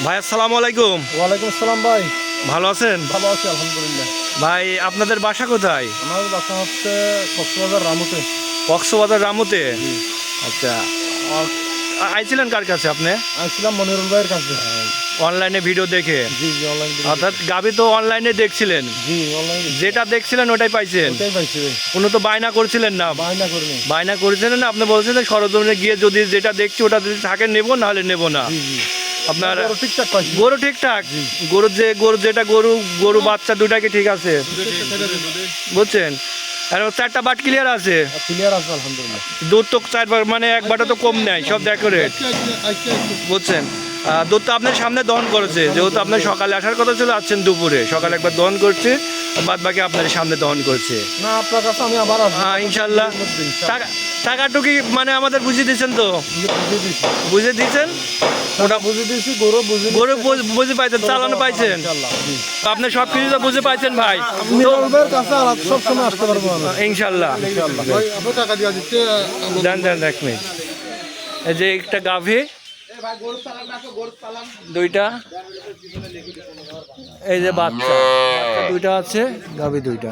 ভাই আসসালামু আলাইকুম। ওয়ালাইকুম আসসালাম ভাই। ভালো আছেন? ভালো আছি আলহামদুলিল্লাহ। ভাই আপনাদের বাসা কোথায়? আমার বাসা হচ্ছে কক্সবাজার রামুতে। কক্সবাজার রামুতে। জি। আচ্ছা, আইছিলেন কার কাছে আপনি? আসছিলাম মনিরুল ভাইয়ের কাছে। অনলাইনে ভিডিও দেখে? জি জি অনলাইন। অর্থাৎ গাবি তো অনলাইনে দেখছিলেন? জি অনলাইন। যেটা দেখছিলেন ওটাই পাইছেন? ওটাই পাইছি ভাই। কোনো তো বায়না করছিলেন না? বায়না করিনি। বায়না করেছিলেন না, আপনি বলছিলেন সরজমিনে গিয়ে যদি যেটা দেখছি ওটা যদি থাকে নেব, নাহলে নেব না। জি জি। আপনার গরু ঠিকঠাক পাইছি। গরু ঠিকঠাক? জি। গরু বাচ্চা দুটাকে ঠিক আছে বুঝছেন? আর 4টা বাট ক্লিয়ার আছে? ক্লিয়ার আছে আলহামদুলিল্লাহ। দুধ তো 4 বার, মানে এক বাটা তো কম নেয়, সব ডেকোরেট বুঝছেন। দুধ তো আপনার সামনে দহন করেছে, যেহেতু আপনার সকালে আসার কথা ছিল, আসছেন দুপুরে। সকালে একবার দহন করছে, বাদ বাকি আপনার সামনে দহন করছে। না আপনার কাছে আমি আবার আসবো। হ্যাঁ ইনশাল্লাহ। টাকাটুকি মানে আমাদের বুঝিয়ে দিচ্ছেন তো? বুঝিয়ে দিচ্ছেন? ওটা বুঝে দিয়েছি, গরু বুঝে গরু বুঝে পাইছেন, চালানো পাইছেন? ইনশাআল্লাহ। জি। আপনি সব কিছু তো বুঝে পাইছেন ভাই? মনিরুল ভাইয়ের কাছে আর সব সময় আসতে পারবো আমি। ইনশাল্লাহ। ইনশাআল্লাহ। ভাই আপনি টাকা দিয়ে দিতে দেন 1 মিনিট। এই যে একটা গাভী, দুইটা, এই যে বাচ্চা দুইটা আছে, গাভী দুইটা।